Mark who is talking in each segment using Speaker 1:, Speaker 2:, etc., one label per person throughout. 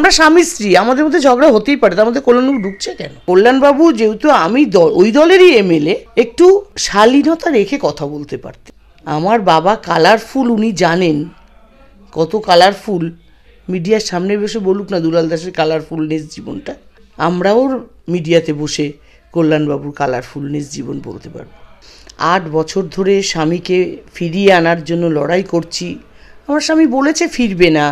Speaker 1: আমরা স্বামী স্ত্রী, আমাদের মধ্যে ঝগড়া হতেই পারে, তার মধ্যে কল্যাণবাবু ঢুকছে কেন? কল্যাণবাবু যেহেতু আমি ওই দলেরই এমএলএ, একটু শালীনতা রেখে কথা বলতে পারতেন। আমার বাবা কালারফুল, উনি জানেন কত কালারফুল। মিডিয়ার সামনে বসে বলুক না দুলাল দাসের কালারফুলনেস জীবনটা, আমরাও মিডিয়াতে বসে কল্যাণবাবুর কালারফুলনেস জীবন বলতে পারবো। 8 বছর ধরে স্বামীকে ফিরিয়ে আনার জন্য লড়াই করছি। আমার স্বামী বলেছে ফিরবে না।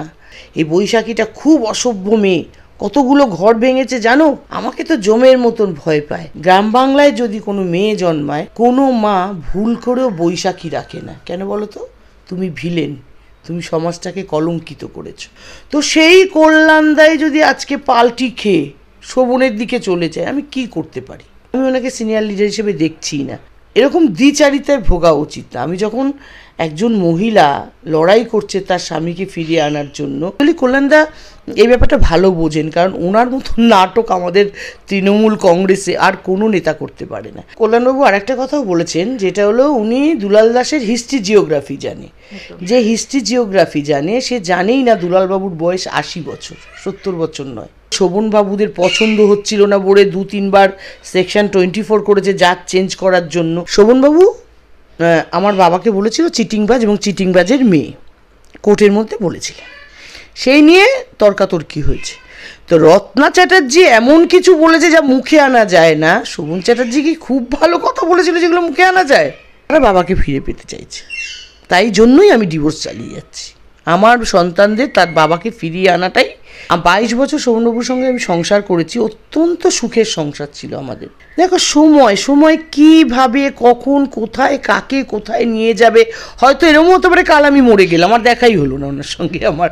Speaker 1: এই বৈশাখীটা খুব অসভ্য মেয়ে, কতগুলো ঘর ভেঙেছে জানো? আমাকে তো জমের মতন ভয় পায়। গ্রাম বাংলায় যদি কোনো মেয়ে জন্মায়, কোনো মা ভুল করেও বৈশাখী রাখে না। কেন বলো তো? তুমি ভিলেন, তুমি সমাজটাকে কলঙ্কিত করেছো। তো সেই কল্যাণদায় যদি আজকে পাল্টি খেয়ে শোভনের দিকে চলে যায়, আমি কি করতে পারি? আমি ওনাকে সিনিয়র লিডার হিসেবে দেখছি না। এরকম দ্বিচারিতায় ভোগা উচিত না। আমি যখন একজন মহিলা লড়াই করছে তার স্বামীকে ফিরিয়ে আনার জন্য, কল্যাণদা এই ব্যাপারটা ভালো বোঝেন, কারণ ওনার মতো নাটক আমাদের তৃণমূল কংগ্রেসে আর কোনো নেতা করতে পারে না। কল্যাণবাবু আর একটা কথাও বলেছেন, যেটা হলো উনি দুলাল দাসের হিস্ট্রি জিওগ্রাফি জানে। যে হিস্ট্রি জিওগ্রাফি জানে সে জানেই না দুলালবাবুর বয়স 80 বছর, 70 বছর নয়। শোভনবাবুদের পছন্দ হচ্ছিল না বলে 2-3 বার সেকশন 24 করেছে জাজ চেঞ্জ করার জন্য। শোভনবাবু আমার বাবাকে বলেছিল চিটিংবাজ এবং চিটিংবাজের মেয়ে, কোর্টের মধ্যে বলেছিলেন। সেই নিয়ে তর্কাতর্কি হয়েছে। তো রত্না চ্যাটার্জি এমন কিছু বলেছে যা মুখে আনা যায় না। শোভন চ্যাটার্জি কি খুব ভালো কথা বলেছিল যেগুলো মুখে আনা যায়? তারা বাবাকে ফিরে পেতে চাইছে, তাই জন্যই আমি ডিভোর্স চালিয়ে যাচ্ছি। আমার সন্তানদের তার বাবাকে ফিরিয়ে আনাটাই। 22 বছর শোভনবাবুর সঙ্গে আমি সংসার করেছি, অত্যন্ত সুখের সংসার ছিল আমাদের। দেখো সময় কিভাবে কখন কোথায় কাকে কোথায় নিয়ে যাবে, হয়তো এরকম হতে পারে কাল আমি মরে গেলাম, আমার দেখাই হলো না ওনার সঙ্গে। আমার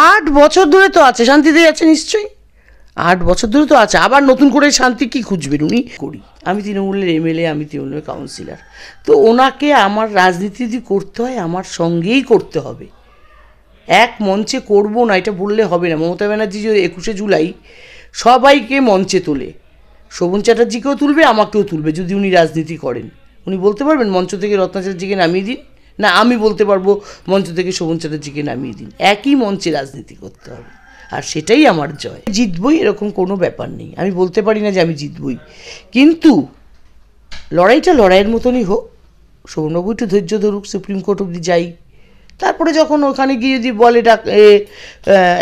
Speaker 1: 8 বছর ধরে তো আছে, শান্তিতে আছে নিশ্চয়ই। 8 বছর ধরে তো আছে, আবার নতুন করে শান্তি কি খুঁজবেন উনি? করি আমি তৃণমূলের এমএলএ, আমি তৃণমূলের কাউন্সিলর। তো ওনাকে আমার রাজনীতি যদি করতে হয় আমার সঙ্গেই করতে হবে, এক মঞ্চে করবো না এটা বললে হবে না। মমতা ব্যানার্জি যে 21শে জুলাই সবাইকে মঞ্চে তোলে, শোভন চ্যাটার্জিকেও তুলবে, আমাকেও তুলবে। যদি উনি রাজনীতি করেন, উনি বলতে পারবেন মঞ্চ থেকে রত্না চ্যাটার্জিকে নামিয়ে দিন, না আমি বলতে পারবো মঞ্চ থেকে শোভন চ্যাটার্জিকে নামিয়ে দিন। একই মঞ্চে রাজনীতি করতে হবে, আর সেটাই আমার জয়। জিতবই এরকম কোনো ব্যাপার নেই, আমি বলতে পারি না যে আমি জিতবই, কিন্তু লড়াইটা লড়াইয়ের মতনই হোক। শোভনবাবু একটু ধৈর্য ধরুক, সুপ্রিম কোর্ট অবধি যাই, তারপরে যখন ওখানে গিয়ে যদি বলে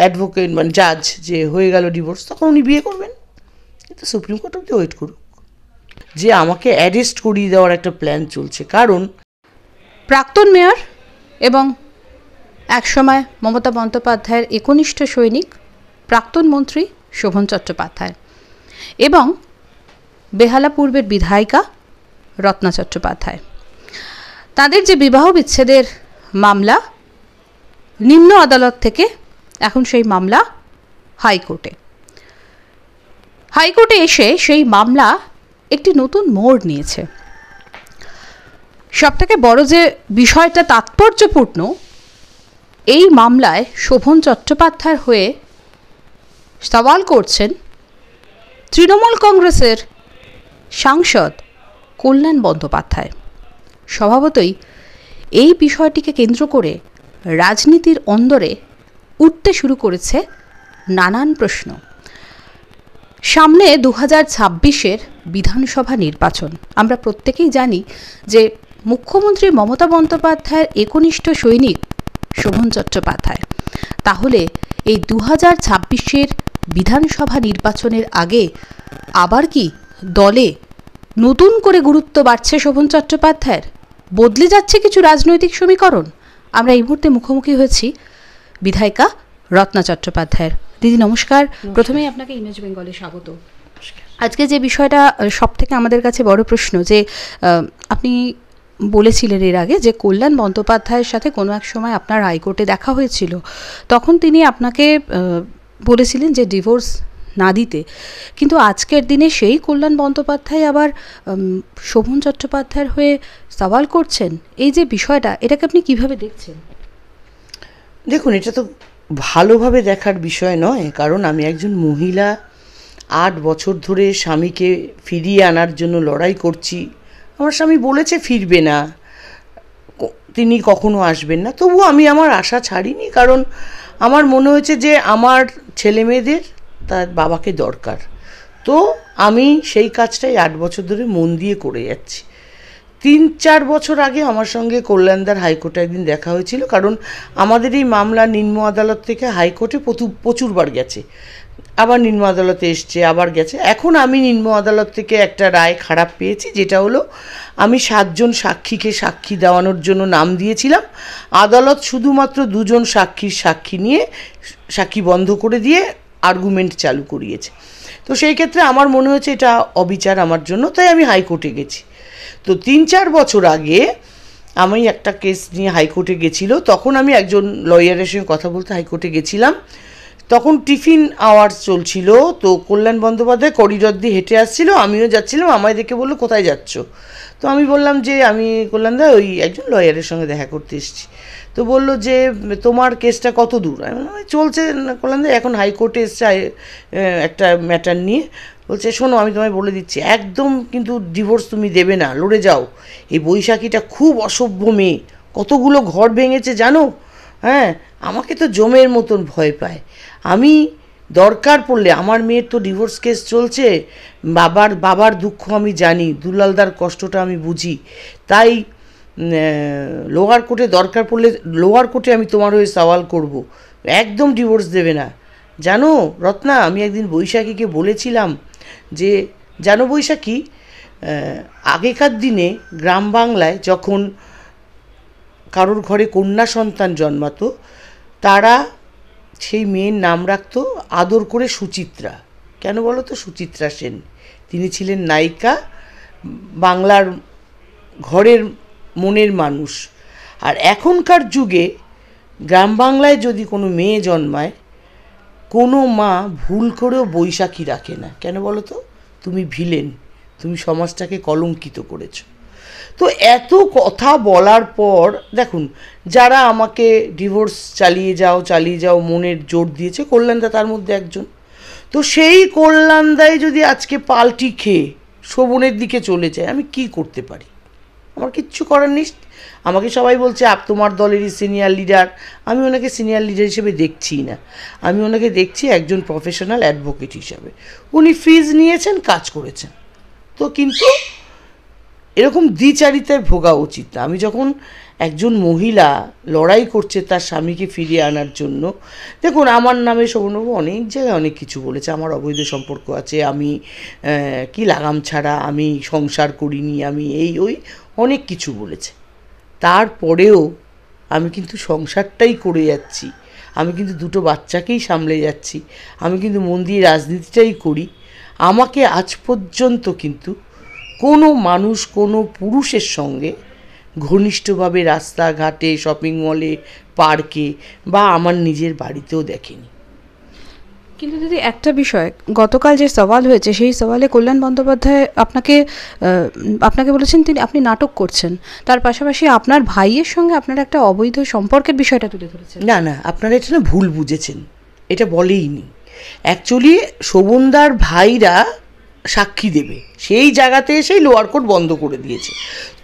Speaker 1: অ্যাডভোকেট মানে জাজ যে হয়ে গেল ডিভোর্স, তখন উনি বিয়ে করবেন। কিন্তু সুপ্রিম কোর্ট অবধি ওয়েট করুক। যে আমাকে অ্যারেস্ট করিয়ে দেওয়ার একটা প্ল্যান চলছে, কারণ
Speaker 2: প্রাক্তন মেয়র এবং একসময় মমতা বন্দ্যোপাধ্যায়ের একনিষ্ঠ সৈনিক প্রাক্তন মন্ত্রী শোভন চট্টোপাধ্যায় এবং বেহালা পূর্বের বিধায়িকা রত্না চট্টোপাধ্যায়, তাদের যে বিবাহ বিচ্ছেদের মামলা নিম্ন আদালত থেকে এখন সেই মামলা হাইকোর্টে এসে সেই মামলা একটি নতুন মোড় নিয়েছে। সবথেকে বড় যে বিষয়টা তাৎপর্যপূর্ণ, এই মামলায় শোভন চট্টোপাধ্যায়ের হয়ে সওয়াল করছেন তৃণমূল কংগ্রেসের সাংসদ কল্যাণ বন্দ্যোপাধ্যায়। স্বভাবতই এই বিষয়টিকে কেন্দ্র করে রাজনীতির অন্দরে উঠতে শুরু করেছে নানান প্রশ্ন। সামনে 2026-এর বিধানসভা নির্বাচন। আমরা প্রত্যেকেই জানি যে মুখ্যমন্ত্রী মমতা বন্দ্যোপাধ্যায়ের একনিষ্ঠ সৈনিক শোভন চট্টোপাধ্যায়। তাহলে এই 2026-এর বিধানসভা নির্বাচনের আগে আবার কি দলে নতুন করে গুরুত্ব বাড়ছে শোভন চট্টোপাধ্যায়ের? বদলে যাচ্ছে কিছু রাজনৈতিক সমীকরণ? আমরা এই মুহূর্তে মুখোমুখি হয়েছি বিধায়িকা রত্না চট্টোপাধ্যায়ের। দিদি নমস্কার। প্রথমেই আপনাকে ইমেজ বেঙ্গলে স্বাগত। আজকে যে বিষয়টা সব থেকে আমাদের কাছে বড় প্রশ্ন, যে আপনি বলেছিলেন এর আগে যে কল্যাণ বন্দ্যোপাধ্যায়ের সাথে কোনো এক সময় আপনার হাইকোর্টে দেখা হয়েছিল, তখন তিনি আপনাকে বলেছিলেন যে ডিভোর্স না দিতে, কিন্তু আজকের দিনে সেই কল্যাণ বন্দ্যোপাধ্যায় আবার শোভন চট্টোপাধ্যায়ের হয়ে সওয়াল করছেন। এই যে বিষয়টা, এটাকে আপনি কিভাবে দেখছেন?
Speaker 1: দেখুন, এটা তো ভালোভাবে দেখার বিষয় নয়, কারণ আমি একজন মহিলা, 8 বছর ধরে স্বামীকে ফিরিয়ে আনার জন্য লড়াই করছি। আমার স্বামী বলেছে ফিরবে না, তিনি কখনো আসবেন না, তবুও আমি আমার আশা ছাড়িনি, কারণ আমার মনে হয়েছে যে আমার ছেলে মেয়েদের তার বাবাকে দরকার। তো আমি সেই কাজটাই 8 বছর ধরে মন দিয়ে করে যাচ্ছি। 3-4 বছর আগে আমার সঙ্গে কল্যাণদার হাইকোর্টে একদিন দেখা হয়েছিল, কারণ আমাদের এই মামলা নিম্ন আদালত থেকে হাইকোর্টে প্রচুরবার গেছে, আবার নিম্ন আদালতে এসছে, আবার গেছে। এখন আমি নিম্ন আদালত থেকে একটা রায় খারাপ পেয়েছি, যেটা হলো আমি 7 জন সাক্ষীকে সাক্ষী দেওয়ানোর জন্য নাম দিয়েছিলাম, আদালত শুধুমাত্র 2 জন সাক্ষী নিয়ে সাক্ষী বন্ধ করে দিয়ে আর্গুমেন্ট চালু করিয়েছে। তো সেই ক্ষেত্রে আমার মনে হয়েছে এটা অবিচার আমার জন্য, তাই আমি হাইকোর্টে গেছি। তো 3-4 বছর আগে আমি একটা কেস নিয়ে হাইকোর্টে গেছিল, তখন আমি একজন লয়ারের সঙ্গে কথা বলতে হাইকোর্টে গেছিলাম। তখন টিফিন আওয়ার্স চলছিল, তো কল্যাণ বন্দ্যোপাধ্যায় করিডর দিয়ে হেঁটে আসছিল, আমিও যাচ্ছিলাম। আমায় দেখে বললো, কোথায় যাচ্ছ? তো আমি বললাম যে আমি কল্যাণদা ওই একজন লয়ারের সঙ্গে দেখা করতে এসেছি। তো বললো যে তোমার কেসটা কত দূর? আমি বললাম চলছে কল্যাণদা, এখন হাইকোর্টে এসছে একটা ম্যাটার নিয়ে। বলছে শোনো, আমি তোমায় বলে দিচ্ছি, একদম কিন্তু ডিভোর্স তুমি দেবে না, লড়ে যাও। এই বৈশাখীটা খুব অসভ্য মেয়ে, কতগুলো ঘর ভেঙেছে জানো? হ্যাঁ, আমাকে তো জমের মতন ভয় পায়। আমি দরকার পড়লে, আমার মেয়ের তো ডিভোর্স কেস চলছে, বাবার দুঃখ আমি জানি, দুলালদার কষ্টটা আমি বুঝি, তাই লোয়ার কোর্টে দরকার পড়লে লোয়ার কোর্টে আমি তোমার হয়ে সওয়াল করব, একদম ডিভোর্স দেবে না। জানো রত্না, আমি একদিন বৈশাখীকে বলেছিলাম যে জানো বৈশাখী, আগেকার দিনে গ্রাম বাংলায় যখন কারোর ঘরে কন্যা সন্তান জন্মাতো, তারা সেই মেয়ের নাম রাখতো আদর করে সুচিত্রা। কেন বলো তো? সুচিত্রা সেন, তিনি ছিলেন নায়িকা, বাংলার ঘরের মনের মানুষ। আর এখনকার যুগে গ্রাম বাংলায় যদি কোনো মেয়ে জন্মায়, কোনো মা ভুল করেও বৈশাখী রাখে না। কেন বলো তো? তুমি ভিলেন, তুমি সমাজটাকে কলঙ্কিত করেছো। তো এত কথা বলার পর দেখুন, যারা আমাকে ডিভোর্স চালিয়ে যাও মনের জোর দিয়েছে, কল্যাণদা তার মধ্যে একজন। তো সেই কল্যাণদাই যদি আজকে পাল্টি খেয়ে শোভনের দিকে চলে যায়, আমি কি করতে পারি? আমার কিচ্ছু করার নেই। আমাকে সবাই বলছে তোমার দলেরই সিনিয়র লিডার। আমি ওনাকে সিনিয়র লিডার হিসেবে দেখছি না, আমি ওনাকে দেখছি একজন প্রফেশনাল অ্যাডভোকেট হিসাবে। উনি ফিজ নিয়েছেন, কাজ করেছেন। তো কিন্তু এরকম দ্বিচারিতায় ভোগা উচিত না। আমি যখন একজন মহিলা লড়াই করছে তার স্বামীকে ফিরিয়ে আনার জন্য, দেখুন আমার নামে শোভনবাবু অনেক জায়গায় অনেক কিছু বলেছে, আমার অবৈধ সম্পর্ক আছে, আমি কি লাগাম ছাড়া আমি সংসার করিনি, আমি ওই অনেক কিছু বলেছে। তারপরেও আমি কিন্তু সংসারটাই করে যাচ্ছি, আমি কিন্তু 2টো বাচ্চাকেই সামলে যাচ্ছি, আমি কিন্তু মন দিয়ে রাজনীতিটাই করি। আমাকে আজ পর্যন্ত কিন্তু কোনো মানুষ কোনো পুরুষের সঙ্গে ঘনিষ্ঠভাবে রাস্তাঘাটে, শপিং মলে, পার্কে বা আমার নিজের বাড়িতেও দেখেনি।
Speaker 2: কিন্তু দিদি একটা বিষয়, গতকাল যে সওয়াল হয়েছে সেই সওয়ালে কল্যাণ বন্দ্যোপাধ্যায় আপনাকে বলেছেন আপনি নাটক করছেন, তার পাশাপাশি আপনার ভাইয়ের সঙ্গে আপনার একটা অবৈধ সম্পর্কের বিষয়টা তুলে ধরেছেন।
Speaker 1: না, আপনারা এটা ভুল বুঝেছেন, এটা বলেইনি। অ্যাকচুয়ালি শোভনদার ভাইরা সাক্ষী দেবে, সেই জায়গাতে এসেই লোয়ার কোর্ট বন্ধ করে দিয়েছে।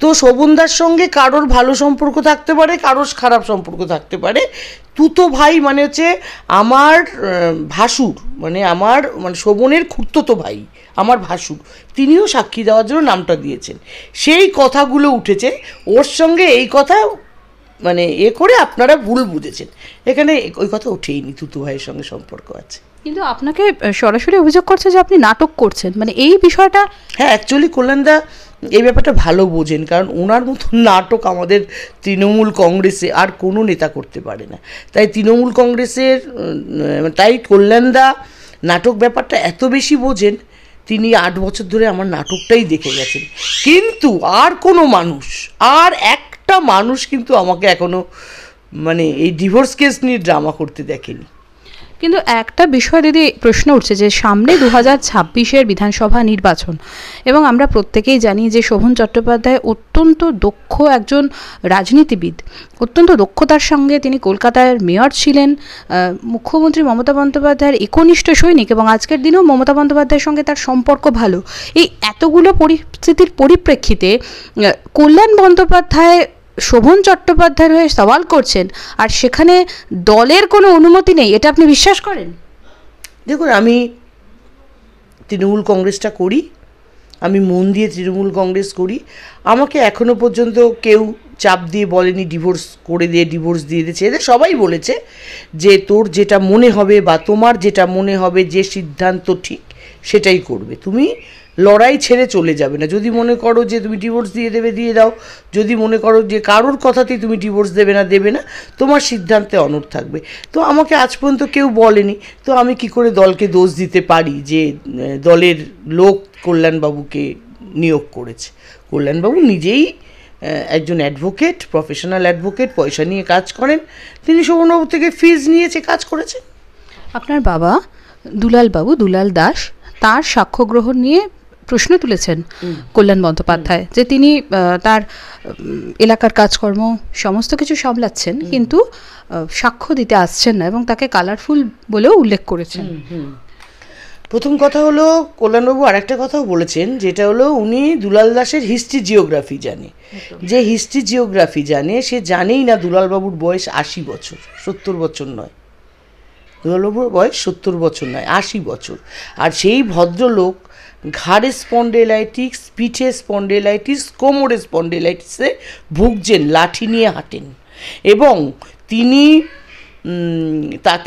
Speaker 1: তো শোভনদার সঙ্গে কারোর ভালো সম্পর্ক থাকতে পারে, কারোর খারাপ সম্পর্ক থাকতে পারে। তুতো ভাই মানে হচ্ছে আমার ভাসুর, মানে শোভনের খুড়তুতো ভাই, আমার ভাসুর, তিনিও সাক্ষী দেওয়ার জন্য নামটা দিয়েছেন। সেই কথাগুলো উঠেছে, ওর সঙ্গে এই কথা মানে করে আপনারা ভুল বুঝেছেন। এখানে ওই কথা ওঠেইনি, তুতো ভাইয়ের সঙ্গে সম্পর্ক আছে।
Speaker 2: কিন্তু আপনাকে সরাসরি অভিযোগ করছে যে আপনি নাটক করছেন, মানে এই বিষয়টা।
Speaker 1: হ্যাঁ, অ্যাকচুয়ালি কল্যাণদা এই ব্যাপারটা ভালো বোঝেন, কারণ ওনার মতন নাটক আমাদের তৃণমূল কংগ্রেসে আর কোনো নেতা করতে পারে না। তাই তৃণমূল কংগ্রেসের তাই কল্যাণদা নাটক ব্যাপারটা এত বেশি বোঝেন, তিনি 8 বছর ধরে আমার নাটকটাই দেখে গেছেন। কিন্তু আর কোনো মানুষ, আর একটা মানুষ কিন্তু আমাকে এখনো মানে এই ডিভোর্স কেস নিয়ে ড্রামা করতে দেখেনি।
Speaker 2: কিন্তু একটা বিষয় দিদি প্রশ্ন উঠছে যে সামনে 2026-এর বিধানসভা নির্বাচন, এবং আমরা প্রত্যেকেই জানি যে শোভন চট্টোপাধ্যায় অত্যন্ত দক্ষ একজন রাজনীতিবিদ, অত্যন্ত দক্ষতার সঙ্গে তিনি কলকাতার মেয়র ছিলেন, মুখ্যমন্ত্রী মমতা বন্দ্যোপাধ্যায়ের একনিষ্ঠ সৈনিক, এবং আজকের দিনেও মমতা বন্দ্যোপাধ্যায়ের সঙ্গে তার সম্পর্ক ভালো। এই এতগুলো পরিস্থিতির পরিপ্রেক্ষিতে কল্যাণ বন্দ্যোপাধ্যায় শোভন চট্টোপাধ্যায়ের হয়ে সওয়াল করছেন আর সেখানে দলের কোনো অনুমতি নেই, এটা আপনি বিশ্বাস করেন?
Speaker 1: দেখুন, আমি তৃণমূল কংগ্রেসটা করি, আমি মন দিয়ে তৃণমূল কংগ্রেস করি। আমাকে এখনো পর্যন্ত কেউ চাপ দিয়ে বলেনি ডিভোর্স করে দিয়ে ডিভোর্স দিয়ে দিয়েছে। এদের সবাই বলেছে যে তোর যেটা মনে হবে বা তোমার যেটা মনে হবে, যে সিদ্ধান্ত ঠিক সেটাই করবে, তুমি লড়াই ছেড়ে চলে যাবে না। যদি মনে করো যে তুমি ডিভোর্স দিয়ে দেবে, দিয়ে দাও। যদি মনে করো যে কারোর কথাতেই তুমি ডিভোর্স দেবে না, তোমার সিদ্ধান্তে অনড় থাকবে। তো আমাকে আজ পর্যন্ত কেউ বলেনি, তো আমি কি করে দলকে দোষ দিতে পারি যে দলের লোক কল্যাণবাবুকে নিয়োগ করেছে? কল্যাণবাবু নিজেই একজন অ্যাডভোকেট, প্রফেশনাল অ্যাডভোকেট, পয়সা নিয়ে কাজ করেন। তিনি শোভনবাবু থেকে ফিজ নিয়েছে, কাজ করেছেন।
Speaker 2: আপনার বাবা দুলাল দাস তার সাক্ষ্য গ্রহণ নিয়ে প্রশ্ন তুলেছেন কল্যাণ বন্দ্যোপাধ্যায়, যে তিনি তার এলাকার কাজকর্ম সমস্ত কিছু সামলাচ্ছেন, কিন্তু সাক্ষ্য দিতে আসছেন না এবং তাকে কালারফুল বলেও উল্লেখ করেছেন।
Speaker 1: প্রথম কথা হলো, কল্যাণবাবু আরেকটা কথাও বলেছেন, যেটা হলো উনি দুলাল দাসের হিস্ট্রি জিওগ্রাফি জানে। যে হিস্ট্রি জিওগ্রাফি জানে, সে জানেই না দুলালবাবুর বয়স 80 বছর, 70 বছর নয়। দুলালবাবুর বয়স 70 বছর নয়, 80 বছর। আর সেই ভদ্রলোক ঘাড়ে স্পন্ডেলাইটিস, পিঠে স্পন্ডেলাইটিস, কোমরে স্পন্ডেলাইটিসে ভুগছেন, লাঠি নিয়ে হাঁটেন। এবং তিনি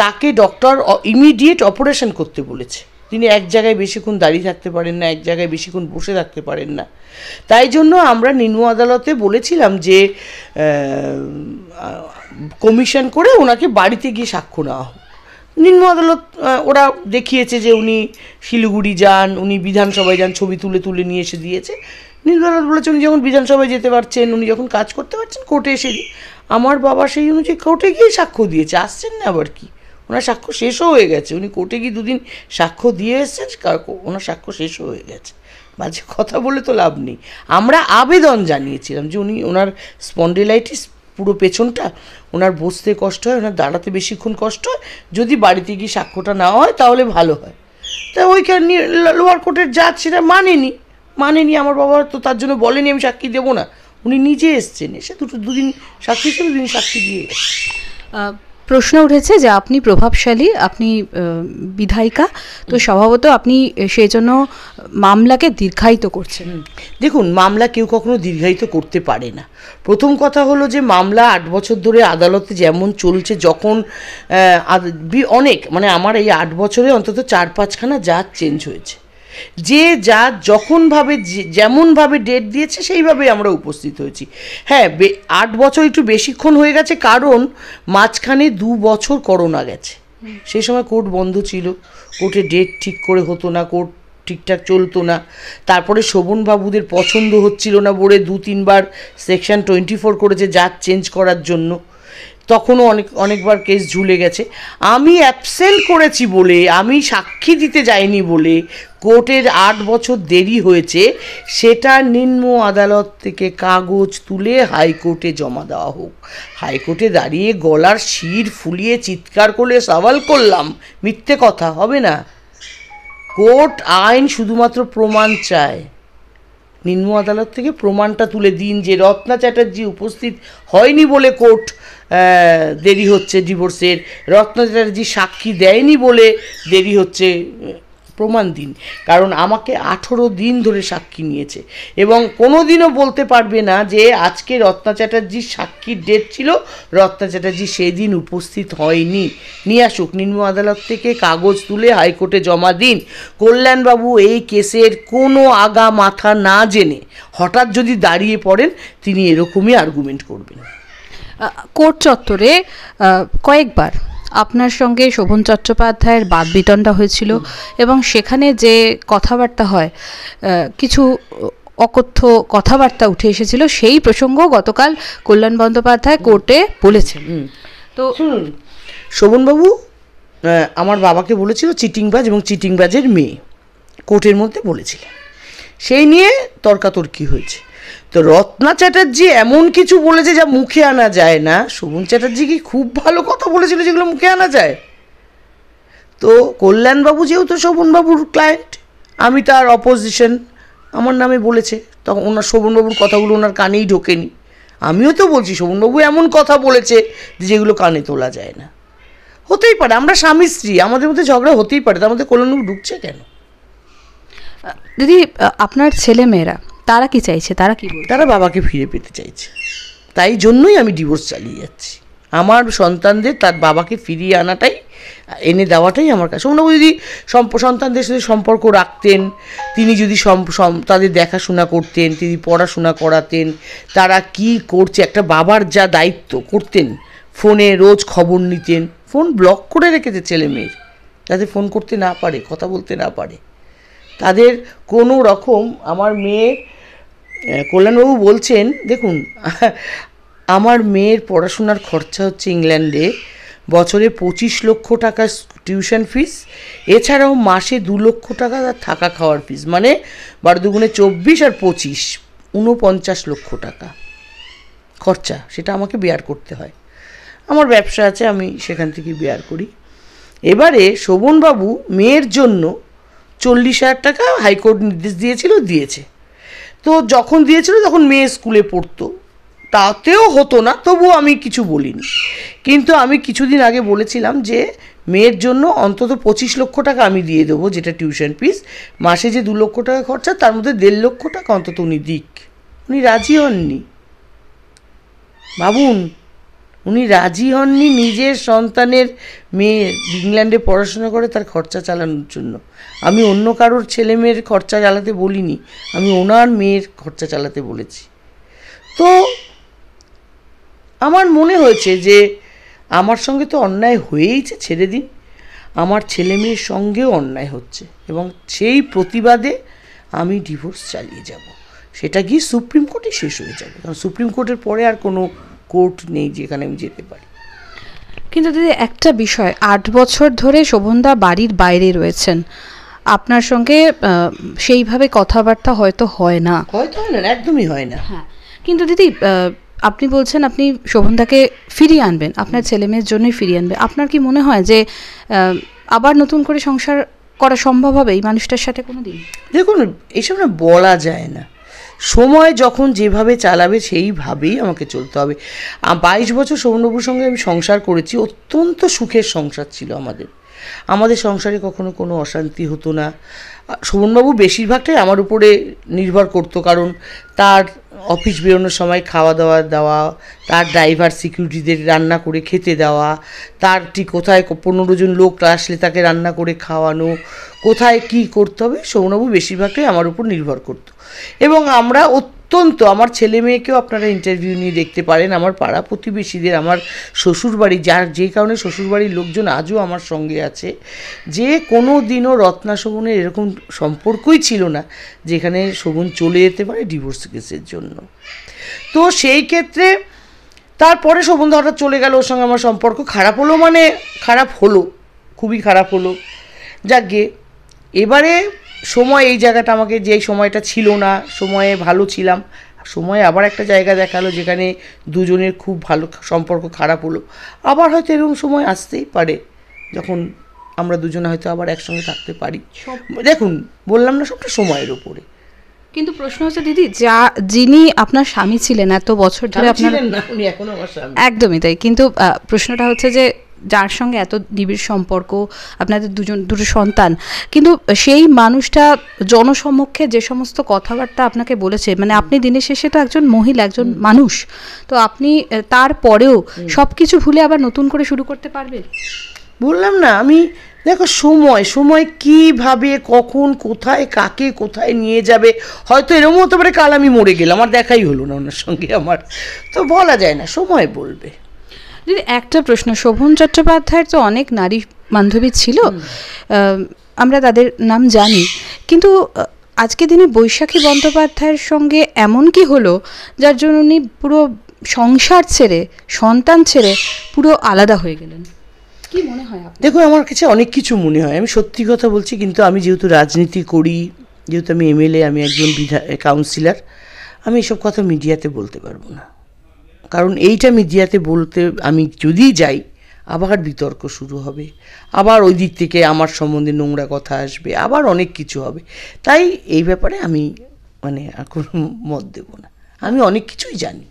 Speaker 1: তাকে ডক্টর ইমিডিয়েট অপারেশন করতে বলেছে। তিনি এক জায়গায় বেশিক্ষণ দাঁড়িয়ে থাকতে পারেন না, এক জায়গায় বেশিক্ষণ বসে থাকতে পারেন না। তাই জন্য আমরা নিম্ন আদালতে বলেছিলাম যে কমিশন করে ওনাকে বাড়িতে গিয়ে সাক্ষ্য নেওয়া হোক। নিম্ন আদালত ওরা দেখিয়েছে যে উনি শিলিগুড়ি যান, উনি বিধানসভায় যান, ছবি তুলে তুলে নিয়ে এসে দিয়েছে। নিম্ন আদালত বলেছে উনি যখন বিধানসভায় যেতে পারছেন, উনি যখন কাজ করতে পারছেন, কোর্টে এসে আমার বাবা সেই অনুযায়ী কোর্টে গিয়ে সাক্ষ্য দিয়েছে, আসছেন না আবার কি। ওনার সাক্ষ্য শেষও হয়ে গেছে, উনি কোর্টে গিয়ে 2 দিন সাক্ষ্য দিয়ে এসেছেন, ওনার সাক্ষ্য শেষও হয়ে গেছে। বাজে কথা বলে তো লাভ নেই। আমরা আবেদন জানিয়েছিলাম যে ওনার স্পন্ডিলাইটিস পুরো পেছনটা, ওনার বসতে কষ্ট হয়, ওনার দাঁড়াতে বেশিক্ষণ কষ্ট হয়, যদি বাড়িতে গিয়ে সাক্ষ্যটা নেওয়া হয় তাহলে ভালো হয়। তা ওইখানে লোয়ার কোর্টের জাজ সেটা মানেনি। আমার বাবা তো তার জন্য বলেনি আমি সাক্ষী দেবো না, উনি নিজে এসছেন, এসে 2 দিন সাক্ষী হিসেবে 2 দিন সাক্ষী দিয়ে গেছে।
Speaker 2: প্রশ্ন উঠেছে যে আপনি প্রভাবশালী, আপনি বিধায়িকা, তো স্বভাবত আপনি সেই জন্য মামলাকে দীর্ঘায়িত করছেন।
Speaker 1: দেখুন, মামলা কেউ কখনো দীর্ঘায়িত করতে পারে না। প্রথম কথা হলো যে মামলা 8 বছর ধরে আদালতে যেমন চলছে, যখন অনেক মানে আমার এই 8 বছরে অন্তত 4-5খানা জাজ চেঞ্জ হয়েছে। যে জাজ যেমনভাবে ডেট দিয়েছে সেইভাবে আমরা উপস্থিত হয়েছি। হ্যাঁ, 8 বছর একটু বেশিক্ষণ হয়ে গেছে, কারণ মাঝখানে 2 বছর করোনা গেছে। সেই সময় কোর্ট বন্ধ ছিল, কোর্টে ডেট ঠিক করে হতো না, কোর্ট ঠিকঠাক চলতো না। তারপরে শোভনবাবুদের পছন্দ হচ্ছিল না বলে 2-3 বার সেকশন 24 করেছে জাজ চেঞ্জ করার জন্য, তখনও অনেকবার কেস ঝুলে গেছে। আমি অ্যাবসেন্ট করেছি বলে, আমি সাক্ষী দিতে যাইনি বলে কোর্টের 8 বছর দেরি হয়েছে। সেটা নিম্ন আদালত থেকে কাগজ তুলে হাইকোর্টে জমা দেওয়া হোক। হাইকোর্টে দাঁড়িয়ে গলার শির ফুলিয়ে চিৎকার করে সওয়াল করলাম, মিথ্যে কথা হবে না। কোর্ট আইন শুধুমাত্র প্রমাণ চায়। নিম্ন আদালত থেকে প্রমাণটা তুলে দিন যে রত্না চ্যাটার্জি উপস্থিত হয়নি বলে কোর্ট দেরি হচ্ছে ডিভোর্সের, রত্না চ্যাটার্জি সাক্ষী দেয়নি বলে দেরি হচ্ছে, প্রমাণ দিন। কারণ আমাকে 18 দিন ধরে সাক্ষী নিয়েছে এবং কোনো দিনও বলতে পারবে না যে আজকে রত্না চ্যাটার্জির সাক্ষীর ডেট ছিল, রত্না চ্যাটার্জি সেই দিন উপস্থিত হয়নি। নিয়ে আসুক, নিম্ন আদালত থেকে কাগজ তুলে হাইকোর্টে জমা দিন। কল্যাণবাবু এই কেসের কোনো আগা মাথা না জেনে হঠাৎ যদি দাঁড়িয়ে পড়েন, তিনি এরকমই আর্গুমেন্ট করবেন।
Speaker 2: কোর্ট চত্বরে কয়েকবার আপনার সঙ্গে শোভন চট্টোপাধ্যায়ের বাদবিতণ্ডা হয়েছিল এবং সেখানে যে কথাবার্তা হয়, কিছু অকথ্য কথাবার্তা উঠে এসেছিল, সেই প্রসঙ্গ গতকাল কল্যাণ বন্দ্যোপাধ্যায় কোর্টে বলেছেন। তো
Speaker 1: শুনুন, শোভনবাবু আমার বাবাকে বলেছিল চিটিংবাজ এবং চিটিংবাজের মেয়ে, কোর্টের মধ্যে বলেছিলেন, সেই নিয়ে তর্কাতর্কি হয়েছে। তো রত্না চ্যাটার্জি এমন কিছু বলেছে যা মুখে আনা যায় না। শোভন চ্যাটার্জি কি খুব ভালো কথা বলেছিল যেগুলো মুখে আনা যায়? তো কল্যাণবাবু যেহেতু শোভনবাবুর ক্লায়েন্ট, আমি তার অপোজিশন, আমার নামে বলেছে, তখন ওনার শোভনবাবুর কথাগুলো ওনার কানেই ঢোকেনি। আমিও তো বলছি শোভনবাবু এমন কথা বলেছে যেগুলো কানে তোলা যায় না। হতেই পারে, আমরা স্বামী স্ত্রী, আমাদের মধ্যে ঝগড়া হতেই পারে, তার মধ্যে কল্যাণবাবু ঢুকছে কেন?
Speaker 2: দিদি, আপনার ছেলে মেয়েরা তারা কি চাইছে, তারা কি বলছে?
Speaker 1: তারা বাবাকে ফিরে পেতে চাইছে, তাই জন্যই আমি ডিভোর্স চালিয়ে যাচ্ছি। আমার সন্তানদের তার বাবাকে ফিরিয়ে আনাটাই, এনে দেওয়াটাই আমার কাছে। শোভনবাবু যদি সন্তানদের সাথে সম্পর্ক রাখতেন, তিনি যদি তাদের দেখাশোনা করতেন, তিনি পড়াশোনা করাতেন, তারা কি করছে একটা বাবার যা দায়িত্ব করতেন, ফোনে রোজ খবর নিতেন। ফোন ব্লক করে রেখেছে ছেলে মেয়ের, যাতে ফোন করতে না পারে, কথা বলতে না পারে। তাদের কোনো রকম, আমার মেয়ে কল্যাণবাবু বলছেন, দেখুন আমার মেয়ের পড়াশোনার খরচা হচ্ছে ইংল্যান্ডে বছরে 25 লক্ষ টাকা টিউশন ফিস, এছাড়াও মাসে 2 লক্ষ টাকা তার থাকা খাওয়ার ফিস, মানে 12 দুগুণে 24 আর 25 49 লক্ষ টাকা খরচা, সেটা আমাকে বেয়ার করতে হয়। আমার ব্যবসা আছে, আমি সেখান থেকে বেয়ার করি। এবারে শোভনবাবু মেয়ের জন্য 40,000 টাকা হাইকোর্ট নির্দেশ দিয়েছে। তো যখন দিয়েছিল তখন মেয়ে স্কুলে পড়তো, তাতেও হতো না, তবুও আমি কিছু বলিনি। কিন্তু আমি কিছুদিন আগে বলেছিলাম যে মেয়ের জন্য অন্তত 25 লক্ষ টাকা আমি দিয়ে দেবো, যেটা টিউশন ফিস, মাসে যে 2 লক্ষ টাকা খরচা তার মধ্যে 1.5 লক্ষ টাকা অন্তত উনি দিক। উনি রাজি হননি, ভাবুন, উনি রাজি হননি নিজের সন্তানের মেয়ে ইংল্যান্ডে পড়াশোনা করে তার খরচা চালানোর জন্য। আমি অন্য কারোর ছেলে মেয়ের খরচা চালাতে বলিনি, আমি ওনার মেয়ের খরচা চালাতে বলেছি। তো আমার মনে হয়েছে যে আমার সঙ্গে তো অন্যায় হয়েইছে, ছেড়ে দিন, আমার ছেলে মেয়ের সঙ্গেও অন্যায় হচ্ছে, এবং সেই প্রতিবাদে আমি ডিভোর্স চালিয়ে যাব। সেটা গিয়ে সুপ্রিম কোর্টে শেষ হয়ে যাবে, কারণ সুপ্রিম কোর্টের পরে আর কোনো কোর্ট নেই যেখানে আমি যেতে পারি।
Speaker 2: কিন্তু দিদি, একটা বিষয়, 8 বছর ধরে শোভনদা বাড়ির বাইরে রয়েছেন, আপনার সঙ্গে সেইভাবে কথাবার্তা হয়তো হয় না,
Speaker 1: একদমই হয় না।
Speaker 2: হ্যাঁ, কিন্তু দিদি আপনি বলছেন আপনি শোভনদাকে ফিরিয়ে আনবেন, আপনার ছেলে মেয়ের জন্যই ফিরিয়ে আনবেন। আপনার কি মনে হয় যে আবার নতুন করে সংসার করা সম্ভব হবে এই মানুষটার সাথে কোনো দিন?
Speaker 1: দেখুন, এইসব না বলা যায় না, সময় যখন যেভাবে চালাবে সেইভাবেই আমাকে চলতে হবে। 22 বছর শোভনবাবুর সঙ্গে আমি সংসার করেছি, অত্যন্ত সুখের সংসার ছিল আমাদের সংসারে কখনো কোনো অশান্তি হতো না। শোভনবাবু বেশিরভাগটাই আমার উপরে নির্ভর করতো, কারণ তার অফিস বেরোনোর সময় খাওয়া দাওয়া দেওয়া, তার ড্রাইভার সিকিউরিটিদের রান্না করে খেতে দেওয়া, তার ঠিক কোথায় 15 জন লোক আসলে তাকে রান্না করে খাওয়ানো, কোথায় কি করতে হবে, শোভনবাবু বেশিরভাগটাই আমার উপর নির্ভর করতো। এবং আমরা অত্যন্ত, আমার ছেলে মেয়েকেও আপনারা ইন্টারভিউ নিয়ে দেখতে পারেন, আমার পাড়া প্রতিবেশীদের, আমার শ্বশুরবাড়ি, যে কারণে শ্বশুরবাড়ির লোকজন আজও আমার সঙ্গে আছে, যে কোনো দিনও রত্না শোভনের এরকম সম্পর্কই ছিল না যেখানে শোভন চলে যেতে পারে ডিভোর্স কেসের জন্য। তো সেই ক্ষেত্রে তারপরে শোভনদা হঠাৎ চলে গেল, ওর সঙ্গে আমার সম্পর্ক খারাপ হলো, মানে খারাপ হলো, খুবই খারাপ হলো। যাকগে, এবারে সময় এই জায়গাটা আমাকে, যেই সময়টা ছিল না, সময়ে ভালো ছিলাম, সময়ে আবার একটা জায়গা দেখালো যেখানে দুজনের খুব ভালো সম্পর্ক খারাপ হলো। আবার হয়তো এরকম সময় আসতেই পারে যখন আমরা দুজনে হয়তো আবার একসঙ্গে থাকতে পারি। দেখুন, বললাম না, সবটা সময়ের উপরে।
Speaker 2: কিন্তু প্রশ্ন হচ্ছে দিদি, যিনি আপনার স্বামী ছিলেন এত বছর ধরে, আপনার
Speaker 1: উনি এখনো আমার স্বামী।
Speaker 2: একদমই তাই, কিন্তু প্রশ্নটা হচ্ছে যে যার সঙ্গে এত নিবিড় সম্পর্ক, আপনাদের দুটো সন্তান, কিন্তু সেই মানুষটা জনসমক্ষে যে সমস্ত কথাবার্তা আপনাকে বলেছে, মানে আপনি দিনের শেষে তো একজন মহিলা, একজন মানুষ, তো আপনি তারপরেও সব কিছু ভুলে আবার নতুন করে শুরু করতে পারবেন?
Speaker 1: বললাম না, আমি দেখো সময় কিভাবে, কখন, কোথায়, কাকে কোথায় নিয়ে যাবে, হয়তো এরকম হতে পারে কাল আমি মরে গেলাম, আমার দেখাই হলো না ওনার সঙ্গে, আমার তো বলা যায় না, সময় বলবে।
Speaker 2: দিদি, একটা প্রশ্ন, শোভন চট্টোপাধ্যায়ের তো অনেক নারী বান্ধবী ছিল, আমরা তাদের নাম জানি, কিন্তু আজকে দিনে বৈশাখী বন্দ্যোপাধ্যায়ের সঙ্গে এমন কি হলো যার জন্য উনি পুরো সংসার ছেড়ে, সন্তান ছেড়ে পুরো আলাদা হয়ে গেলেন? কি মনে হয় আপনার?
Speaker 1: দেখো, আমার কাছে অনেক কিছু মনে হয়, আমি সত্যি কথা বলছি, কিন্তু আমি যেহেতু রাজনীতি করি, যেহেতু আমি এমএলএ, আমি একজন কাউন্সিলর, আমি এসব কথা মিডিয়াতে বলতে পারবো না, কারণ এইটা মিডিয়াতে বলতে আমি যদি যাই আবার বিতর্ক শুরু হবে, আবার ওই দিক থেকে আমার সম্বন্ধে নোংরা কথা আসবে, আবার অনেক কিছু হবে। তাই এই ব্যাপারে আমি আর কোনো মত দেব না, আমি অনেক কিছুই জানি।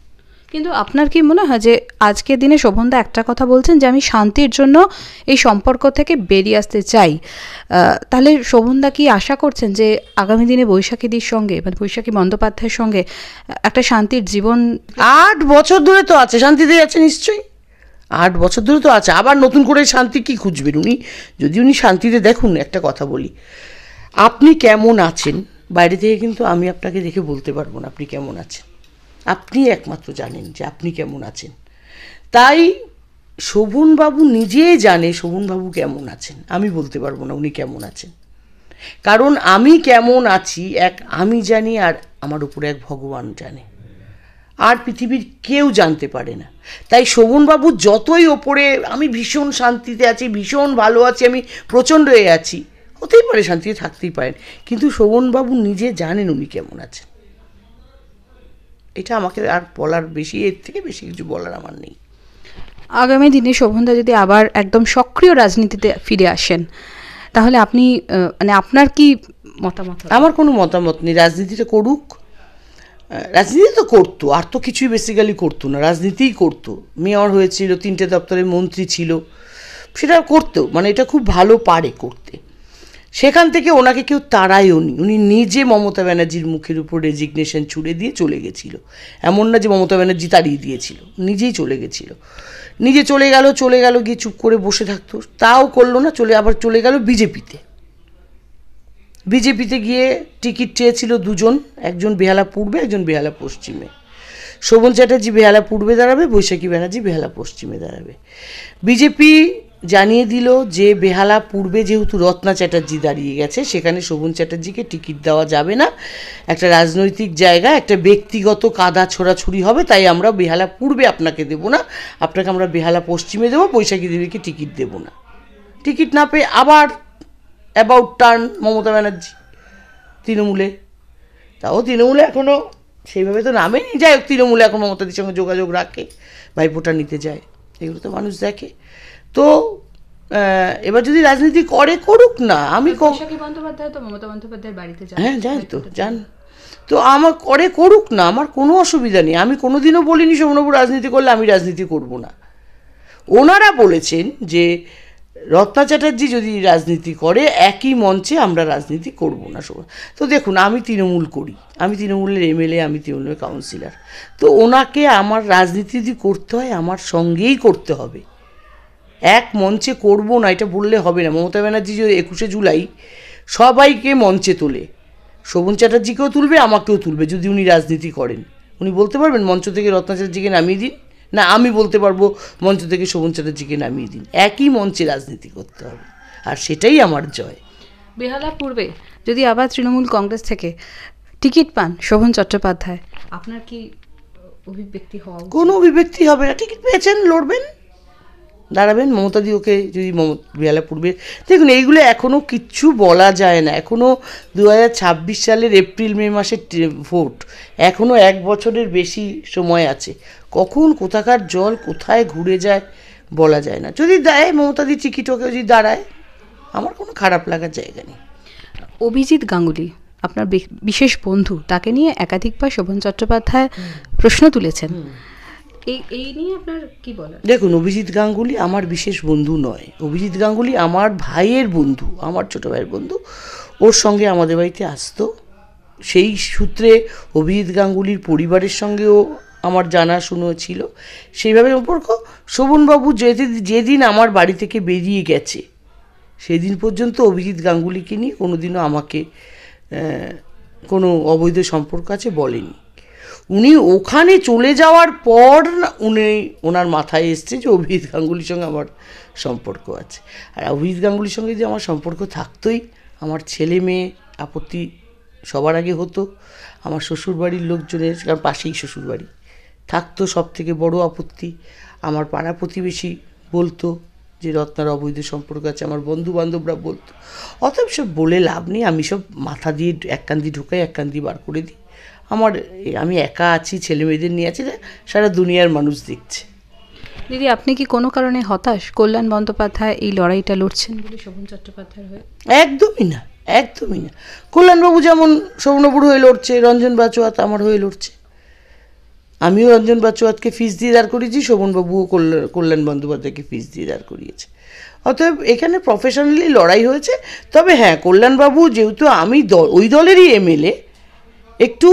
Speaker 2: কিন্তু আপনার কি মনে হয় যে আজকের দিনে শোভনদা একটা কথা বলছেন যে আমি শান্তির জন্য এই সম্পর্ক থেকে বেরিয়ে আসতে চাই, তাহলে শোভনদা কি আশা করছেন যে আগামী দিনে বৈশাখীদির সঙ্গে মানে বৈশাখী বন্দ্যোপাধ্যায়ের সঙ্গে একটা শান্তির জীবন?
Speaker 1: 8 বছর ধরে তো আছে, শান্তিতে আছে নিশ্চয়ই, 8 বছর ধরে তো আছে, আবার নতুন করে শান্তি কি খুঁজবেন উনি? যদি উনি শান্তিতে, দেখুন একটা কথা বলি, আপনি কেমন আছেন বাইরে থেকে কিন্তু আমি আপনাকে দেখে বলতে পারবো না আপনি কেমন আছেন, আপনি একমাত্র জানেন যে আপনি কেমন আছেন। তাই শোভনবাবু নিজেই জানে শোভনবাবু কেমন আছেন, আমি বলতে পারবো না উনি কেমন আছেন, কারণ আমি কেমন আছি আমি জানি, আর আমার উপরে এক ভগবান জানে, আর পৃথিবীর কেউ জানতে পারে না। তাই শোভনবাবু যতই ওপরে আমি ভীষণ শান্তিতে আছি, ভীষণ ভালো আছি, আমি প্রচণ্ড আছি, হতেই পারে শান্তিতে থাকতেই পারেন, কিন্তু শোভনবাবু নিজে জানেন উনি কেমন আছেন। এটা আমাকে আর বলার বেশি, এর থেকে বেশি কিছু বলার আমার নেই।
Speaker 2: আগামী দিনে শোভনদা যদি আবার একদম সক্রিয় রাজনীতিতে ফিরে আসেন, তাহলে আপনি মানে আপনার কি মতামত?
Speaker 1: আমার কোনো মতামত নেই, রাজনীতিটা করুক, রাজনীতি তো করতো, আর তো কিছুই বেসিক্যালি করতো না, রাজনীতিই করতো। মেয়র হয়েছিল, 3টে দপ্তরের মন্ত্রী ছিল, সেটা করতো, মানে এটা খুব ভালো পারে করতে। সেখান থেকে ওনাকে কেউ তাড়ায়ও নি, উনি নিজে মমতা ব্যানার্জির মুখের উপর রেজিগনেশন ছুড়ে দিয়ে চলে গেছিল, এমন না যে মমতা ব্যানার্জি তাড়িয়ে দিয়েছিল, নিজেই চলে গেছিল, নিজে চলে গেল গিয়ে চুপ করে বসে থাকতো, তাও করলো না, আবার চলে গেল বিজেপিতে গিয়ে টিকিট চেয়েছিল দুজন, একজন বেহালা পূর্বে, একজন বেহালা পশ্চিমে। শোভন চ্যাটার্জি বেহালা পূর্বে দাঁড়াবে, বৈশাখী ব্যানার্জি বেহালা পশ্চিমে দাঁড়াবে। বিজেপি জানিয়ে দিল যে বেহালা পূর্বে যেহেতু রত্না চ্যাটার্জি দাঁড়িয়ে গেছে, সেখানে শোভন চ্যাটার্জিকে টিকিট দেওয়া যাবে না, একটা রাজনৈতিক জায়গা, একটা ব্যক্তিগত কাদা ছোড়াছুড়ি হবে, তাই আমরা বেহালা পূর্বে আপনাকে দেবো না, আপনাকে আমরা বেহালা পশ্চিমে দেবো, বৈশাখী দেবীকে টিকিট দেবো না। টিকিট না পেয়ে আবার অ্যাবাউট টার্ন মমতা ব্যানার্জি তৃণমূলে, তাও তৃণমূলে এখনও সেইভাবে তো নামেনি, যাই হোক তৃণমূলে এখন মমতাদির সঙ্গে যোগাযোগ রাখে, ভাইফোঁটা নিতে যায়, এগুলো তো মানুষ দেখে। তো এবার যদি রাজনীতি করুক না, আমি
Speaker 2: বন্দ্যোপাধ্যায় তো মমতা বন্দ্যোপাধ্যায়ের বাড়িতে যান,
Speaker 1: হ্যাঁ যাই তো যান, তো আমার করুক না, আমার কোনো অসুবিধা নেই, আমি কোনোদিনও বলিনি শোভনবাবু রাজনীতি করলে আমি রাজনীতি করব না। ওনারা বলেছেন যে রত্না চ্যাটার্জি যদি রাজনীতি করে একই মঞ্চে আমরা রাজনীতি করব না। তো দেখুন, আমি তৃণমূল করি, আমি তৃণমূলের এমএলএ, আমি তৃণমূলের কাউন্সিলর, তো ওনাকে আমার রাজনীতি যদি করতে হয় আমার সঙ্গেই করতে হবে, এক মঞ্চে করব না এটা বললে হবে না। মমতা ব্যানার্জি যে 21শে জুলাই সবাইকে মঞ্চে তোলে, শোভন চ্যাটার্জিকেও তুলবে, আমাকেও তুলবে, যদি উনি রাজনীতি করেন। উনি বলতে পারবেন মঞ্চ থেকে রত্না চ্যাটার্জিকে নামিয়ে দিন, না আমি বলতে পারবো মঞ্চ থেকে শোভন চ্যাটার্জিকে নামিয়ে দিন, একই মঞ্চে রাজনীতি করতে হবে, আর সেটাই আমার জয়।
Speaker 2: বেহালা পূর্বে যদি আবার তৃণমূল কংগ্রেস থেকে টিকিট পান শোভন চট্টোপাধ্যায়, আপনার কি অভিব্যক্তি হওয়া?
Speaker 1: কোনো অভিব্যক্তি হবে না, টিকিট পেয়েছেন, লড়বেন, দাঁড়াবেন, মমতাদি ওকে যদি বেহালা পূর্বে, দেখুন এইগুলো এখনও কিচ্ছু বলা যায় না, এখনও 2026 সালের এপ্রিল মে মাসের ভোট, এখনও 1 বছরের বেশি সময় আছে, কখন কোথাকার জল কোথায় ঘুরে যায় বলা যায় না। যদি দেয় মমতাদি টিকিট, ওকে যদি দাঁড়ায়, আমার কোনো খারাপ লাগার জায়গা নেই।
Speaker 2: অভিজিৎ গাঙ্গুলি আপনার বিশেষ বন্ধু, তাকে নিয়ে একাধিকবার শোভন চট্টোপাধ্যায় প্রশ্ন তুলেছেন, এই নিয়ে আপনার কি বলার?
Speaker 1: দেখুন, অভিজিৎ গাঙ্গুলি আমার বিশেষ বন্ধু নয়, অভিজিৎ গাঙ্গুলি আমার ভাইয়ের বন্ধু, আমার ছোটো ভাইয়ের বন্ধু, ওর সঙ্গে আমাদের বাড়িতে আসতো, সেই সূত্রে অভিজিৎ গাঙ্গুলির পরিবারের সঙ্গেও আমার জানাশুনো ছিল, সেইভাবে সম্পর্ক। শোভনবাবু যেদিন আমার বাড়ি থেকে বেরিয়ে গেছে সেদিন পর্যন্ত অভিজিৎ গাঙ্গুলিকে নিয়ে কোনোদিনও আমাকে কোনো অবৈধ সম্পর্ক আছে বলেনি। উনি ওখানে চলে যাওয়ার পর ওনার মাথায় এসছে যে অভিজিৎ গাঙ্গুলির সঙ্গে আমার সম্পর্ক আছে, আর অভিজিৎ গাঙ্গুলির সঙ্গে যদি আমার সম্পর্ক থাকতোই, আমার ছেলে মেয়ে আপত্তি সবার আগে হতো, আমার শ্বশুরবাড়ির লোকজনের, কারণ পাশেই শ্বশুরবাড়ি, থাকতো সব থেকে বড় আপত্তি, আমার পাড়া প্রতিবেশী বলতো যে রত্নার অবৈধ সম্পর্ক আছে, আমার বন্ধু বান্ধবরা বলতো, অতএব সব বলে লাভ নেই, আমি সব মাথা দিয়ে এক কান দিয়ে ঢুকাই, এক কান দিয়ে বার করে দিই, আমি একা আছি, ছেলে মেয়েদের নিয়ে আছি, সারা দুনিয়ার মানুষ দেখছে।
Speaker 2: দিদি, আপনি কি কোনো কারণে হতাশ কল্যাণ বন্দ্যোপাধ্যায় এই লড়াইটা লড়ছেন বলে শোভন চট্টোপাধ্যায়ের হয়ে?
Speaker 1: একদমই না, একদমই না। কল্যাণবাবু যেমন শোভনবাবুর হয়ে লড়ছে, রঞ্জন বাচোয়াত আমার হয়ে লড়ছে, আমিও রঞ্জন বাচ্চুয়াদকে ফিস দিয়ে দাঁড় করিয়েছি, শোভনবাবুও কল্যাণ বন্দ্যোপাধ্যায়কে ফিস দিয়ে দাঁড় করিয়েছে। অতএব এখানে প্রফেশনালি লড়াই হয়েছে। তবে হ্যাঁ, কল্যাণবাবু যেহেতু আমি ওই দলেরই এমএলএ, একটু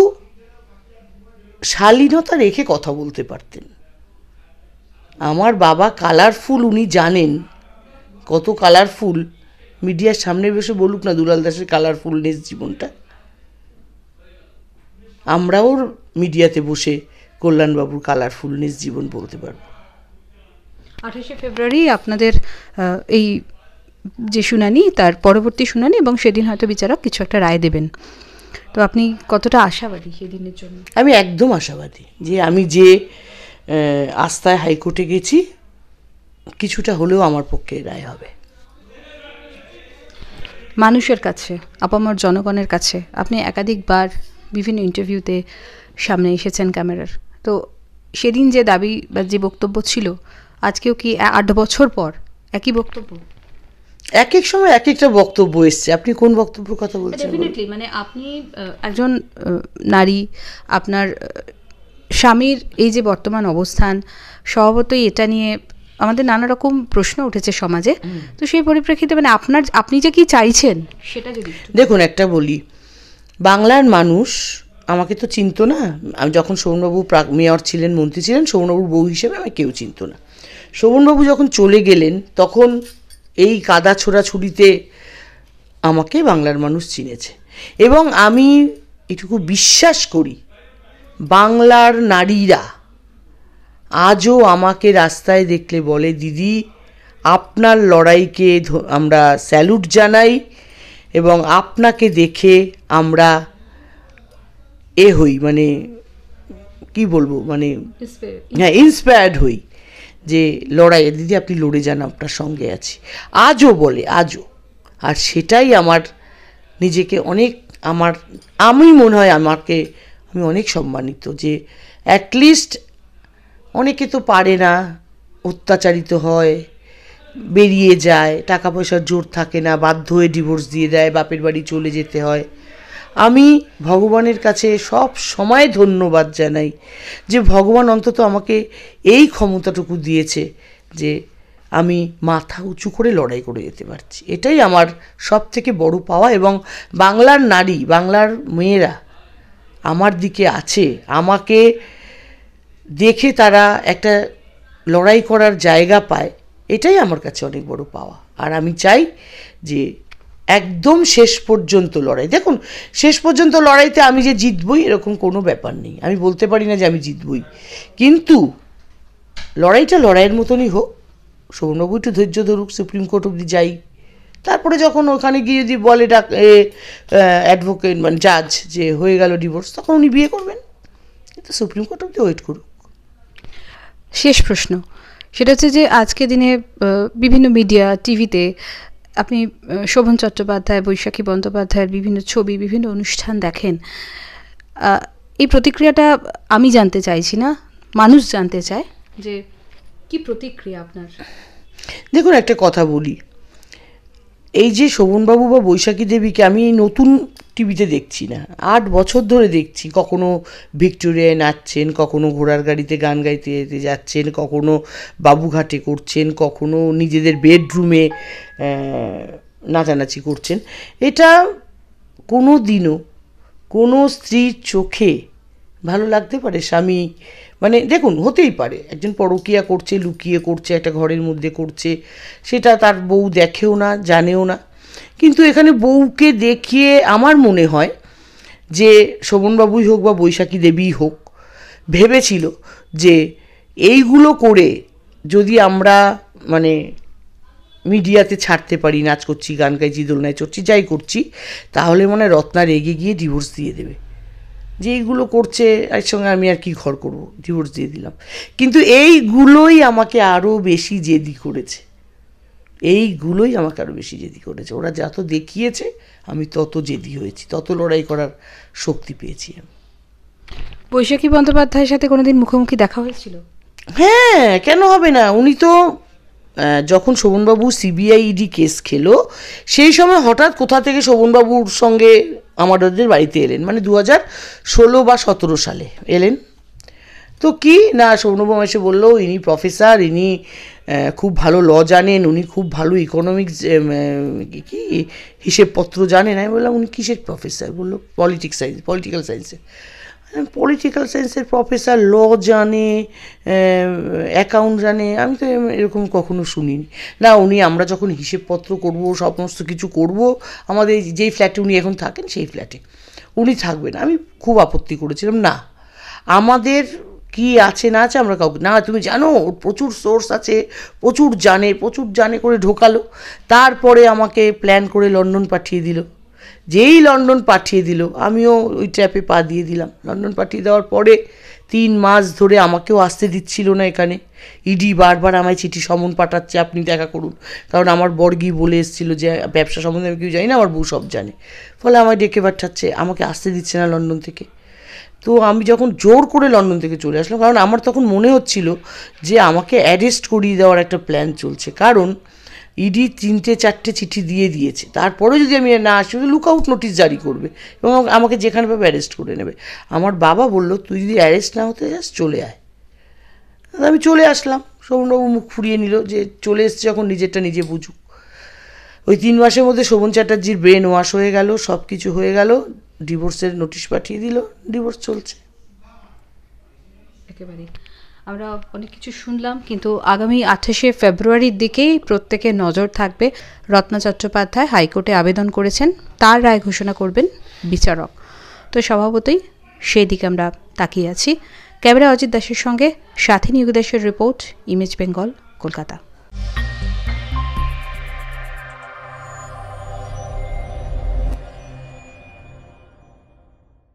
Speaker 1: শালীনতা রেখে কথা বলতে পারতেন। আমার বাবা কালারফুল, উনি জানেন কত কালারফুল। মিডিয়ার সামনে বসে বলুক না দুলাল দাসের কালারফুলনেস জীবনটা। আমরাও মিডিয়াতে বসে কল্যাণবাবুর কালারফুলনেস জীবন বলতে পারবো।
Speaker 2: 28শে ফেব্রুয়ারি আপনাদের এই যে শুনানি, তার পরবর্তী শুনানি, এবং সেদিন হয়তো বিচারক কিছু একটা রায় দেবেন। তো আপনি কতটা আশাবাদী সেদিনের জন্য?
Speaker 1: আমি একদম আশাবাদী যে আমি যে আস্থায় হাইকোর্টে গেছি, কিছুটা হলেও আমার পক্ষে রায় হবে।
Speaker 2: মানুষের কাছে, আপামর জনগণের কাছে আপনি একাধিকবার বিভিন্ন ইন্টারভিউতে সামনে এসেছেন ক্যামেরার। তো সেদিন যে দাবি বা যে বক্তব্য ছিল, আজকেও কি 8 বছর পর একই বক্তব্য?
Speaker 1: এক এক সময় এক একটা বক্তব্য এসছে। আপনি কোন বক্তব্যের কথা বলছেন?
Speaker 2: ডেফিনেটলি, মানে আপনি একজন নারী, আপনার স্বামীর এই যে বর্তমান অবস্থান, স্বভাবতই এটা নিয়ে আমাদের নানা রকম প্রশ্ন উঠেছে সমাজে। তো সেই পরিপ্রেক্ষিতে মানে আপনি যে কি চাইছেন সেটা যদি
Speaker 1: দেখুন, একটা বলি, বাংলার মানুষ আমাকে তো চিনতো না। আমি যখন শোভনবাবু মেয়র ছিলেন, মন্ত্রী ছিলেন, শোভনবাবুর বউ হিসেবে আমাকে কেউ চিনতো না। শোভনবাবু যখন চলে গেলেন, তখন এই কাদা ছোড়াছুড়িতে আমাকে বাংলার মানুষ চিনেছে। এবং আমি এটুকু বিশ্বাস করি, বাংলার নারীরা আজও আমাকে রাস্তায় দেখলে বলে, দিদি আপনার লড়াইকে আমরা স্যালুট জানাই এবং আপনাকে দেখে আমরা হই, মানে কি বলবো, মানে হ্যাঁ, ইন্সপায়ার্ড হই যে লড়াই, দিদি আপনি লড়ে যান, আপনার সঙ্গে আছি। আজও বলে, আজও। আর সেটাই আমার নিজেকে অনেক, আমি মনে হয় আমি অনেক সম্মানিত যে অ্যাটলিস্ট অনেকে তো পারে না, অত্যাচারিত হয়, বেরিয়ে যায়, টাকা পয়সার জোর থাকে না, বাধ্য হয়ে ডিভোর্স দিয়ে দেয়, বাপের বাড়ি চলে যেতে হয়। আমি ভগবানের কাছে সব সময় ধন্যবাদ জানাই যে ভগবান অন্তত আমাকে এই ক্ষমতাটুকু দিয়েছে যে আমি মাথা উঁচু করে লড়াই করে যেতে পারছি। এটাই আমার সব থেকে বড় পাওয়া। এবং বাংলার নারী, বাংলার মেয়েরা আমার দিকে আছে, আমাকে দেখে তারা একটা লড়াই করার জায়গা পায়, এটাই আমার কাছে অনেক বড় পাওয়া। আর আমি চাই যে একদম শেষ পর্যন্ত লড়াই। দেখুন, শেষ পর্যন্ত লড়াইতে আমি যে জিতবই এরকম কোনো ব্যাপার নেই। আমি বলতে পারি না যে আমি জিতবই, কিন্তু লড়াইটা লড়াইয়ের মতনই হোক। শোভনবাবু একটু ধৈর্য ধরুক, সুপ্রিম কোর্ট অবধি যাই, তারপরে যখন ওখানে গিয়ে যদি বলে অ্যাডভোকেট মানে জাজ যে হয়ে গেল ডিভোর্স, তখন উনি বিয়ে করবেন। কিন্তু সুপ্রিম কোর্ট অবধি ওয়েট করুক।
Speaker 2: শেষ প্রশ্ন, সেটা হচ্ছে যে আজকে দিনে বিভিন্ন মিডিয়া, টিভিতে আপনি শোভন চট্টোপাধ্যায়, বৈশাখী বন্দ্যোপাধ্যায়ের বিভিন্ন ছবি, বিভিন্ন অনুষ্ঠান দেখেন। এই প্রতিক্রিয়াটা আমি জানতে চাইছি না, মানুষ জানতে চায় যে কি প্রতিক্রিয়া আপনার।
Speaker 1: দেখুন, একটা কথা বলি, এই যে শোভনবাবু বা বৈশাখী দেবীকে আমি নতুন টিভিতে দেখছি না, 8 বছর ধরে দেখছি। কখনো ভিক্টোরিয়ায় নাচছেন, কখনো ঘোড়ার গাড়িতে গান গাইতে যাচ্ছেন, কখনো বাবুঘাটে করছেন, কখনো নিজেদের বেডরুমে নাচানাচি করছেন। এটা কোনো দিনও কোনো স্ত্রীর চোখে ভালো লাগতে পারে? স্বামী মানে দেখুন, হতেই পারে একজন পরকীয়া করছে, লুকিয়ে করছে, একটা ঘরের মধ্যে করছে, সেটা তার বউ দেখেও না, জানেও না। কিন্তু এখানে বউকে দেখিয়ে আমার মনে হয় যে শোভনবাবুই হোক বা বৈশাখী দেবীই হোক, ভেবেছিল যে এইগুলো করে যদি আমরা মানে মিডিয়াতে ছাড়তে পারি, নাচ করছি, গান গাইছি, দোলনায় চড়ছি, যাই করছি, তাহলে মনে হয় রত্না রেগে গিয়ে ডিভোর্স দিয়ে দেবে, যে এইগুলো করছে এর সঙ্গে আমি আর কি ঘর করবো, ডিভোর্স দিয়ে দিলাম। কিন্তু এইগুলোই আমাকে আরও বেশি জেদি করেছে, ওরা যত দেখিয়েছে আমি তত জেদি হয়েছি, তত লড়াই করার শক্তি পেয়েছি আমি।
Speaker 2: বৈশাখী বন্দ্যোপাধ্যায়ের সাথে কোনোদিন মুখোমুখি দেখা হয়েছিল?
Speaker 1: হ্যাঁ, কেন হবে না। উনি তো যখন শোভনবাবু সিবিআই ইডি কেস খেলো, সেই সময় হঠাৎ কোথা থেকে শোভনবাবুর সঙ্গে আমাদের বাড়িতে এলেন, মানে 2016 বা 17 সালে এলেন। তো কি না, সৌনভম এসে বললো ইনি প্রফেসর, ইনি খুব ভালো ল জানেন, উনি খুব ভালো ইকোনমিক্স কি হিসেবপত্র জানেন। আমি বললাম উনি কিসের প্রফেসর? বললো পলিটিক্যাল সায়েন্সের প্রফেসর, ল জানে, অ্যাকাউন্ট জানে। আমি তো এরকম কখনো শুনিনি। না, আমরা যখন হিসেবপত্র করব, সমস্ত কিছু করব, আমাদের যেই ফ্ল্যাটে উনি এখন থাকেন সেই ফ্ল্যাটে উনি থাকবেন। আমি খুব আপত্তি করেছিলাম, না আমাদের কি আছে না আছে আমরা কাউকে, না তুমি জানো ওর প্রচুর সোর্স আছে, প্রচুর জানে করে ঢোকালো। তারপরে আমাকে প্ল্যান করে লন্ডন পাঠিয়ে দিল। যেই লন্ডন পাঠিয়ে দিল আমিও ওই ট্র্যাপে পা দিয়ে দিলাম। লন্ডন পাঠিয়ে দেওয়ার পরে 3 মাস ধরে আমাকেও আসতে দিচ্ছিল না এখানে। ইডি বারবার আমায় চিঠি সমন পাঠাচ্ছে, আপনি দেখা করুন। কারণ আমার বর্গি বলে এসেছিলো যে ব্যবসা সম্বন্ধে আমি কিছু জানি না, আমার বউ সব জানে। ফলে আমায় ডেকে পাঠাচ্ছে, আমাকে আসতে দিচ্ছে না লন্ডন থেকে। তো আমি যখন জোর করে লন্ডন থেকে চলে আসলাম, কারণ আমার তখন মনে হচ্ছিল যে আমাকে অ্যারেস্ট করিয়ে দেওয়ার একটা প্ল্যান চলছে। কারণ ইডি 3-4টে চিঠি দিয়েছে, তারপরে যদি আমি না আসি লুকআউট নোটিশ জারি করবে এবং আমাকে যেখানে পাবে অ্যারেস্ট করে নেবে। আমার বাবা বলল তুই যদি অ্যারেস্ট না হতে যাস চলে আয়। আমি চলে আসলাম। শোভনবাবু মুখ ফুরিয়ে নিল যে চলে এসছে যখন নিজেরটা নিজে বুঝুক। ওই 3 মাসের মধ্যে শোভন চ্যাটার্জির ব্রেন ওয়াশ হয়ে গেল, সব কিছু হয়ে গেল, ডিভোর্সের নোটিশ পাঠিয়ে দিল, ডিভোর্স চলছে।
Speaker 2: একেবারে আমরা অনেক কিছু শুনলাম, কিন্তু আগামী 28শে ফেব্রুয়ারির দিকেই প্রত্যেকের নজর থাকবে। রত্না চট্টোপাধ্যায় হাইকোর্টে আবেদন করেছেন, তার রায় ঘোষণা করবেন বিচারক। তো স্বভাবতই সেই দিকে আমরা তাকিয়ে আছি। ক্যামেরা অজিত দাসের সঙ্গে সাথী নিয়োগদাসের রিপোর্ট, ইমেজ বেঙ্গল, কলকাতা।